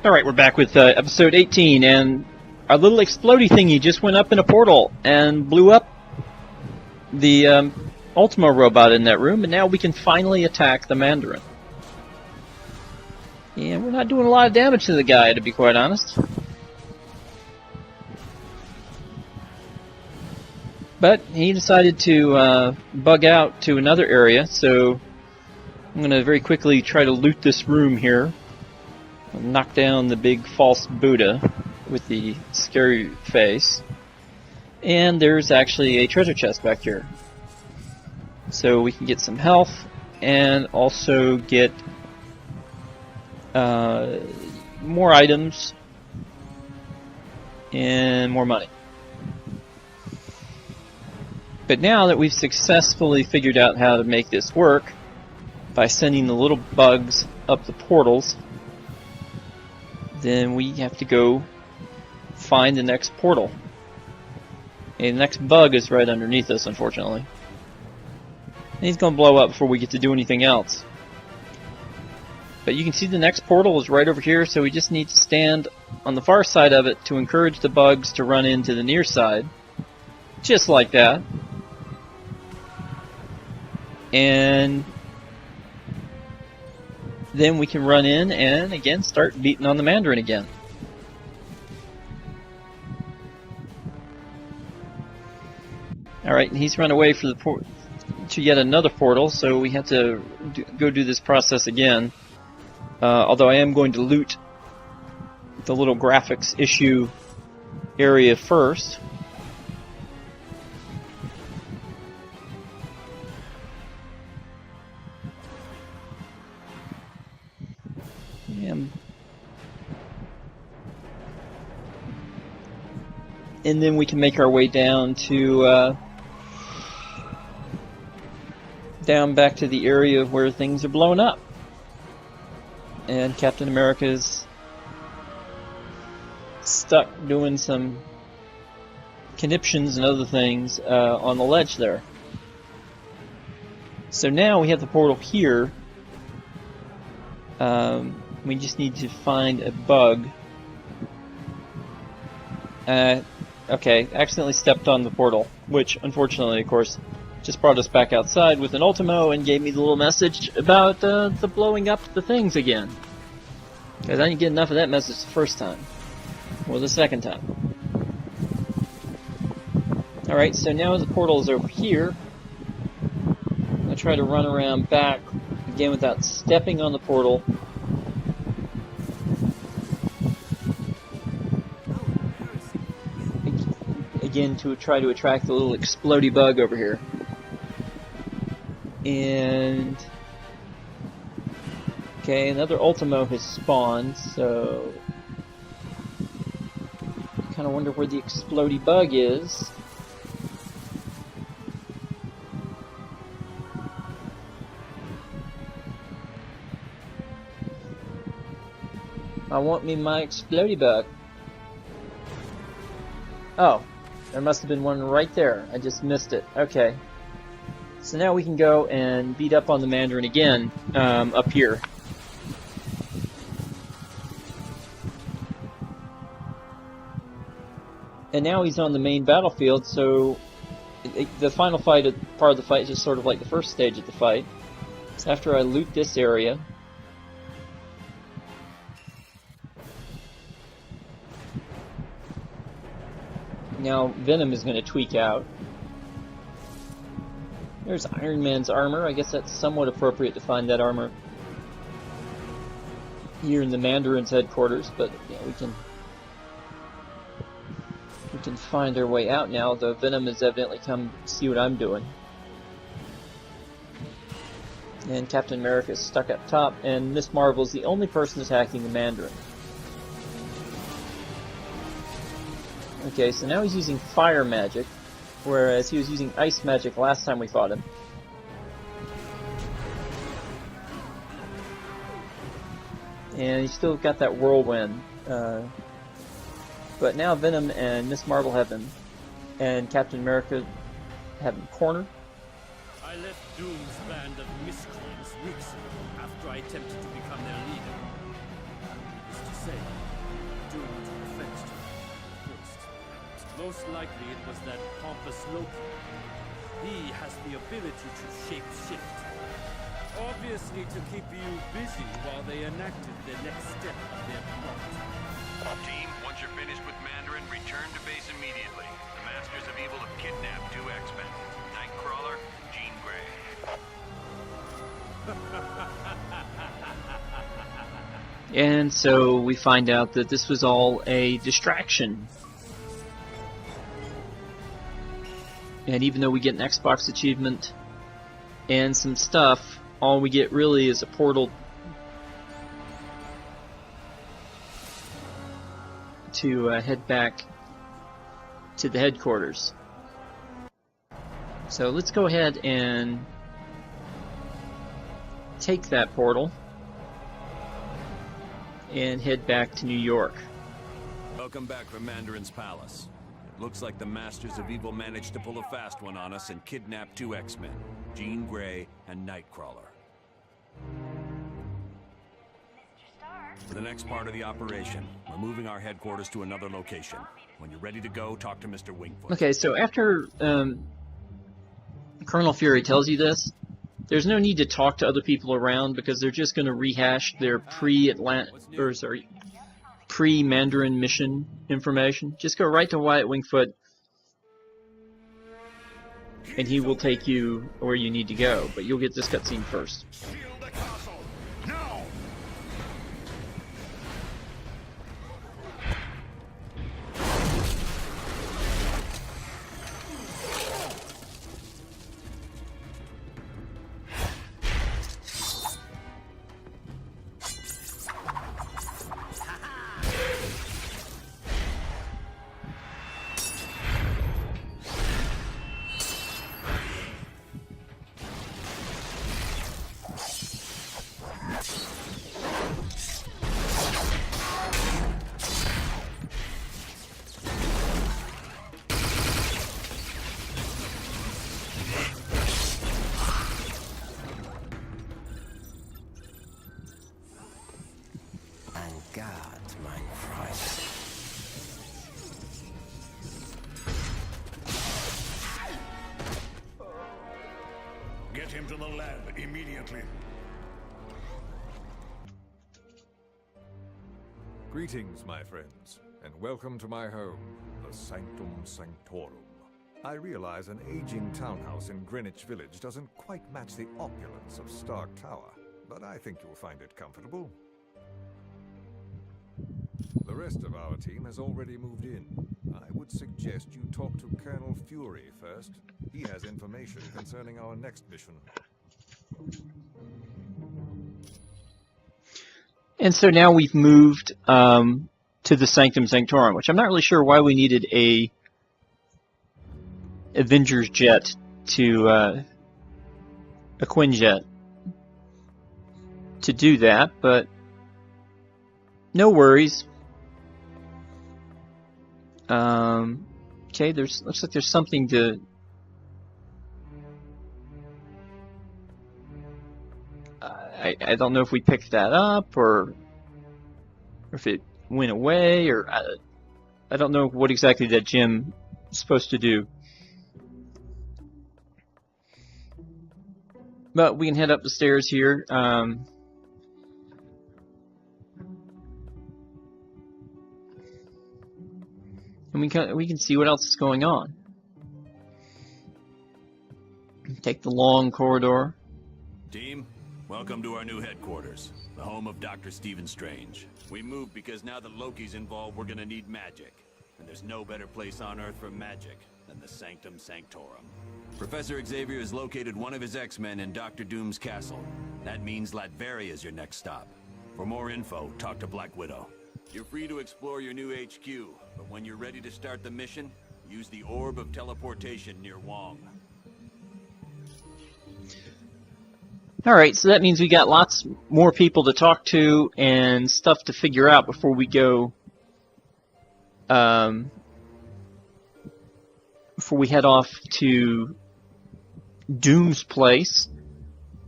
Alright, we're back with episode 18, and our little explodey thingy just went up in a portal and blew up the Ultimo robot in that room, and now we can finally attack the Mandarin. And we're not doing a lot of damage to the guy, to be quite honest. But he decided to bug out to another area, so I'm going to very quickly try to loot this room here. I'll knock down the big false Buddha with the scary face. And there's actually a treasure chest back here. So we can get some health and also get more items and more money. But now that we've successfully figured out how to make this work by sending the little bugs up the portals, then we have to go find the next portal. And the next bug is right underneath us, unfortunately. And he's going to blow up before we get to do anything else. But you can see the next portal is right over here, so we just need to stand on the far side of it to encourage the bugs to run into the near side. Just like that. And then we can run in and again start beating on the Mandarin again. Alright, and he's run away for to yet another portal, so we have to go do this process again. Although I am going to loot the little graphics issue area first. And then we can make our way down to down back to the area where things are blowing up. And Captain America's stuck doing some conniptions and other things on the ledge there. So now we have the portal here. We just need to find a bug. Okay, accidentally stepped on the portal, which unfortunately, of course, just brought us back outside with an Ultimo and gave me the little message about the blowing up the things again. Because I didn't get enough of that message the first time. Or the second time. Alright, so now the portal is over here. I'm going to try to run around back again without stepping on the portal. Again to try to attract the little explodey bug over here. And okay, another Ultimo has spawned, so I kind of wonder where the explodey bug is. I want me my explodey bug. Oh. There must have been one right there. I just missed it. Okay. So now we can go and beat up on the Mandarin again up here. And now he's on the main battlefield, so the final fight, part of the fight is just sort of like the first stage of the fight. So after I loot this area, now Venom is going to tweak out. There's Iron Man's armor. I guess that's somewhat appropriate to find that armor here in the Mandarin's headquarters, but yeah, we can find our way out now, though Venom has evidently come to see what I'm doing. And Captain America is stuck up top, and Miss Marvel is the only person attacking the Mandarin. Okay, so now he's using fire magic, whereas he was using ice magic last time we fought him. And he's still got that whirlwind. But now Venom and Miss Marvel have him, and Captain America have him cornered. I left Doom's band of miscreants weeks ago after I attempted to become their leader. Needless to say doomed offense to first. Most likely it was that pompous Loki. He has the ability to shape-shift. Obviously to keep you busy while they enacted the next step of their plot. Team, once you're finished with Mandarin, return to base immediately. The Masters of Evil have kidnapped 2 X-Men. Nightcrawler, Jean Grey. And so we find out that this was all a distraction. And even though we get an Xbox achievement and some stuff, all we get really is a portal to head back to the headquarters. So let's go ahead and take that portal and head back to New York. Welcome back from Mandarin's palace. It looks like the Masters of Evil managed to pull a fast one on us and kidnap 2 X-Men, Jean Grey and Nightcrawler. For the next part of the operation, we're moving our headquarters to another location. When you're ready to go, talk to Mr. Wingfoot. Okay, so after Colonel Fury tells you this, there's no need to talk to other people around because they're just going to rehash their pre-Mandarin mission information. Just go right to Wyatt Wingfoot, and he will take you where you need to go. But you'll get this cutscene first. Get him to the lab immediately. Greetings, my friends, and welcome to my home, the Sanctum Sanctorum. I realize an aging townhouse in Greenwich Village doesn't quite match the opulence of Stark Tower, but I think you'll find it comfortable. The rest of our team has already moved in. I would suggest you talk to Colonel Fury first. He has information concerning our next mission. And so now we've moved to the Sanctum Sanctorum, which I'm not really sure why we needed a Avengers jet to a Quinjet to do that, but no worries. Okay, looks like there's something to. I don't know if we picked that up or if it went away, or I don't know what exactly that gem is supposed to do. But we can head up the stairs here. And we can see what else is going on. Take the long corridor. Team, welcome to our new headquarters, the home of Dr. Stephen Strange. We moved because now that Loki's involved, we're gonna need magic. And there's no better place on Earth for magic than the Sanctum Sanctorum. Professor Xavier has located one of his X-Men in Dr. Doom's castle. That means Latveria is your next stop. For more info, talk to Black Widow. You're free to explore your new HQ, but when you're ready to start the mission, use the Orb of Teleportation near Wong. Alright, so that means we got lots more people to talk to and stuff to figure out before we go, before we head off to Doom's place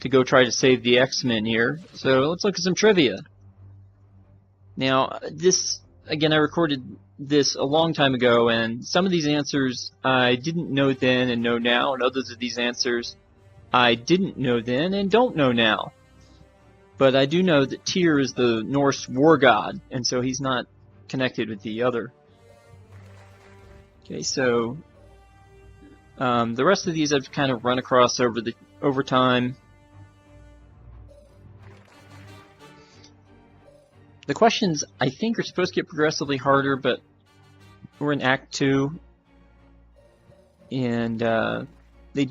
to go try to save the X-Men here. So let's look at some trivia. Now, this, again, I recorded this a long time ago, and some of these answers I didn't know then and know now, and others of these answers I didn't know then and don't know now. But I do know that Tyr is the Norse war god, and so he's not connected with the other. Okay, so the rest of these I've kind of run across over time. The questions, I think, are supposed to get progressively harder, but we're in Act 2, and they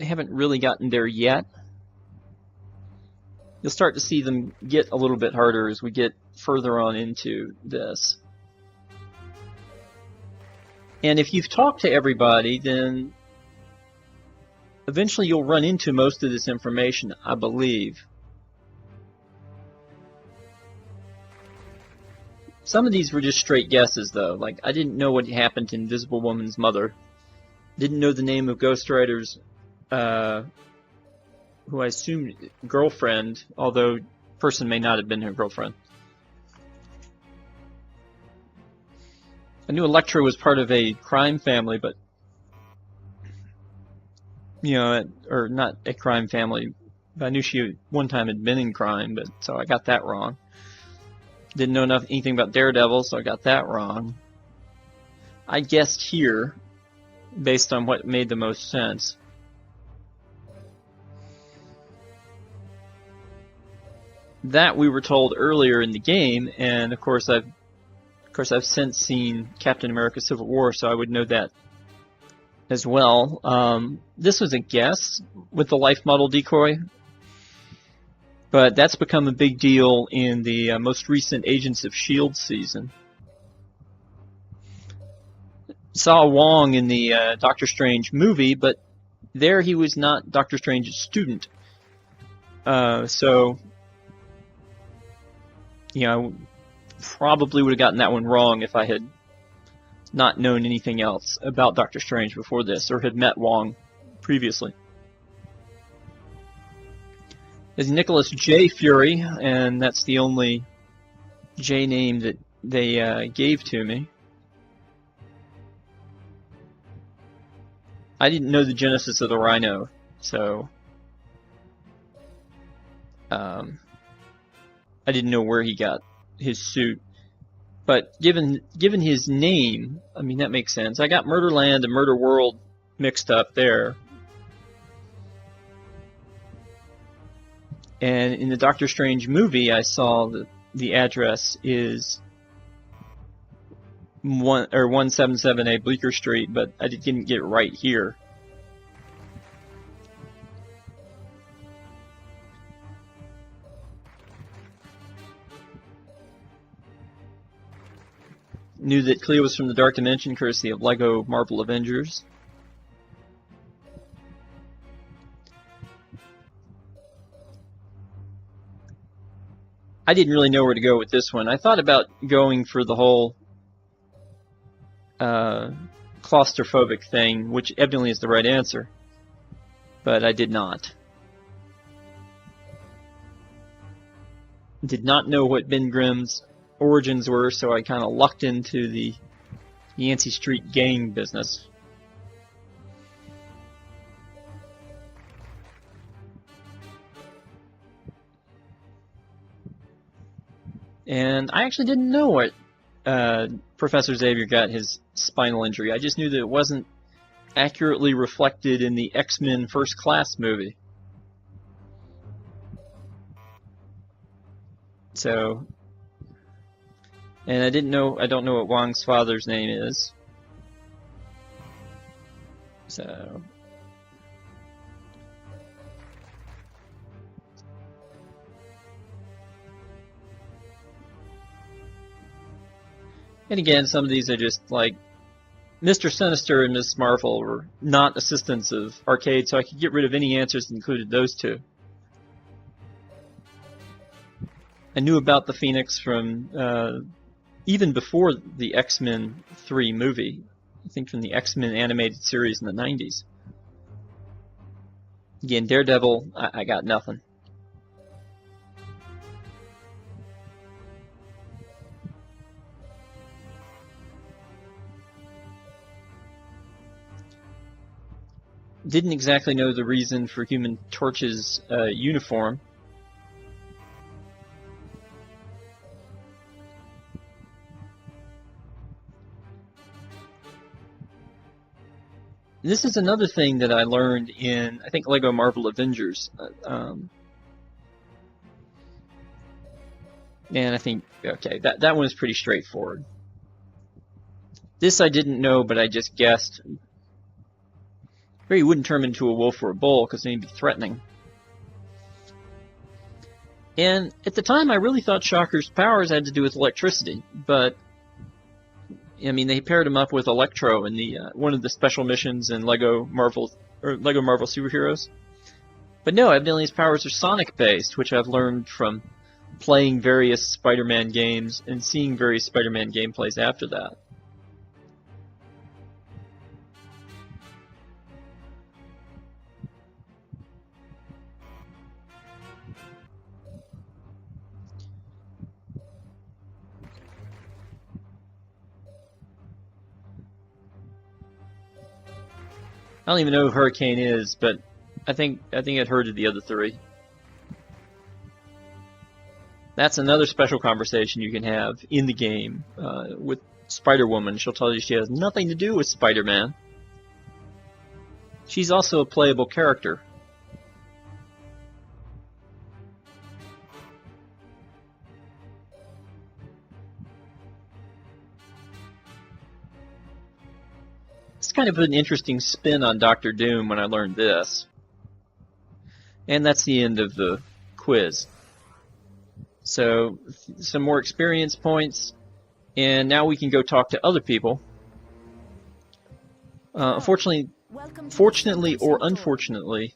haven't really gotten there yet. You'll start to see them get a little bit harder as we get further on into this. And if you've talked to everybody, then eventually you'll run into most of this information, I believe. Some of these were just straight guesses, though. Like, I didn't know what happened to Invisible Woman's mother. Didn't know the name of Ghost Rider's, who I assumed girlfriend, although person may not have been her girlfriend. I knew Elektra was part of a crime family, but, you know, or not a crime family, but I knew she one time had been in crime, but so I got that wrong. Didn't know anything about Daredevil, so I got that wrong. I guessed here, based on what made the most sense. That we were told earlier in the game, and of course I've since seen Captain America: Civil War, so I would know that as well. This was a guess with the life model decoy. But that's become a big deal in the most recent Agents of S.H.I.E.L.D. season. Saw Wong in the Doctor Strange movie, but there he was not Doctor Strange's student. So, you know, probably would have gotten that one wrong if I had not known anything else about Doctor Strange before this, or had met Wong previously. Is Nicholas J. Fury, and that's the only J name that they gave to me. I didn't know the genesis of the Rhino, so I didn't know where he got his suit. But given his name, I mean, that makes sense. I got Murderland and Murder World mixed up there. And in the Doctor Strange movie, I saw that the address is 177A Bleecker Street, but I didn't get it right here. Knew that Cleo was from the Dark Dimension, courtesy of Lego Marvel Avengers. I didn't really know where to go with this one. I thought about going for the whole claustrophobic thing, which evidently is the right answer, but I did not. Did not know what Ben Grimm's origins were, so I kind of lucked into the Yancey Street gang business. And I actually didn't know what Professor Xavier got his spinal injury. I just knew that it wasn't accurately reflected in the X-Men First Class movie. So, and I don't know what Wong's father's name is. So, and again, some of these are just like Mr. Sinister and Miss Marvel were not assistants of Arcade, so I could get rid of any answers that included those two. I knew about the Phoenix from even before the X-Men 3 movie. I think from the X-Men animated series in the 90s. Again, Daredevil, I got nothing. Didn't exactly know the reason for Human Torch's uniform. This is another thing that I learned in, I think, Lego Marvel Avengers. And I think, okay, that one is pretty straightforward. This I didn't know, but I just guessed. He wouldn't turn into a wolf or a bull, because then he'd be threatening. And at the time, I really thought Shocker's powers had to do with electricity, but I mean, they paired him up with Electro in the one of the special missions in Lego Marvel Superheroes. But no, evidently his powers are Sonic-based, which I've learned from playing various Spider-Man games and seeing various Spider-Man gameplays after that. I don't even know who Hurricane is, but I think I'd heard of the other three. That's another special conversation you can have in the game with Spider-Woman. She'll tell you she has nothing to do with Spider-Man. She's also a playable character. It's kind of an interesting spin on Dr. Doom when I learned this. And that's the end of the quiz. So, some more experience points, and now we can go talk to other people. Fortunately or unfortunately,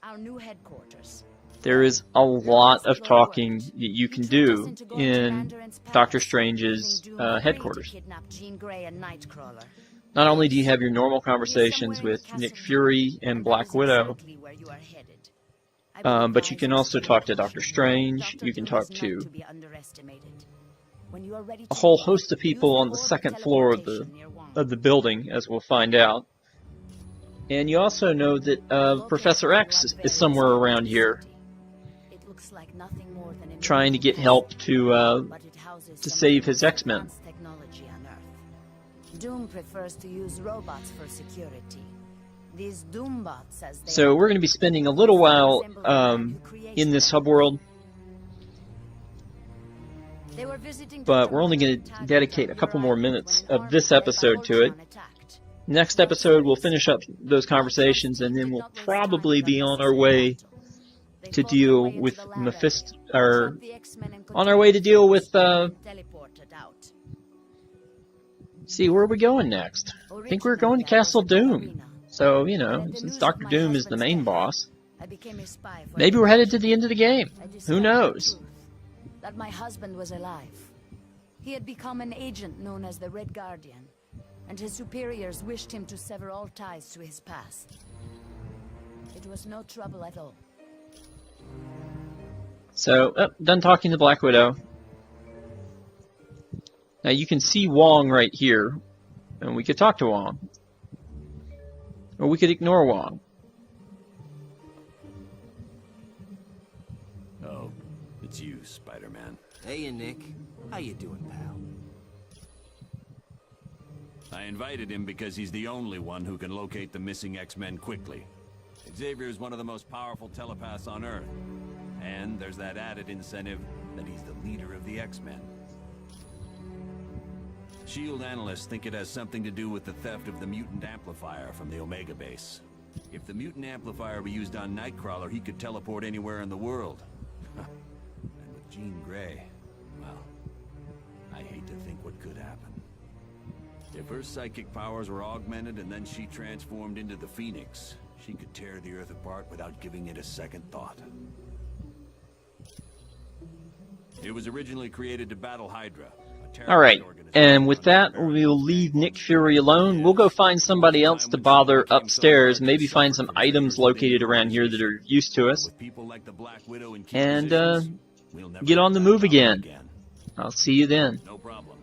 there is a lot of talking that you can do in Doctor Strange's headquarters. Not only do you have your normal conversations with Nick Fury and Black Widow, but you can also talk to Doctor Strange, you can talk to a whole host of people on the second floor of the building, as we'll find out. And you also know that Professor X is somewhere around here, trying to get help to save his X-Men. Doom prefers to use robots for security. These Doombots, as they so we're going to be spending a little while in this hub world, but we're only going to dedicate a couple more minutes of this episode to it. Next episode we'll finish up those conversations, and then we'll probably be on our way to deal with Mephisto, or on our way to deal with see, where are we going next? I think we're going to Castle Doom. So, you know, since Dr. Doom is the main boss, maybe we're headed to the end of the game. Who knows? That my husband was alive. He had become an agent known as the Red Guardian, and his superiors wished him to sever all ties to his past. It was no trouble at all. So, done talking to Black Widow. Now you can see Wong right here, and we could talk to Wong. Or we could ignore Wong. Oh, it's you, Spider-Man. Hey, Nick. How you doing, pal? I invited him because he's the only one who can locate the missing X-Men quickly. Xavier is one of the most powerful telepaths on Earth. And there's that added incentive that he's the leader of the X-Men. S.H.I.E.L.D. analysts think it has something to do with the theft of the mutant amplifier from the Omega base. If the mutant amplifier were used on Nightcrawler, he could teleport anywhere in the world. And with Jean Grey, well, I hate to think what could happen. If her psychic powers were augmented and then she transformed into the Phoenix, she could tear the Earth apart without giving it a second thought. It was originally created to battle Hydra. Alright, and with that, we'll leave Nick Fury alone. We'll go find somebody else to bother upstairs, maybe find some items located around here that are used to us, and get on the move again. I'll see you then. No problem.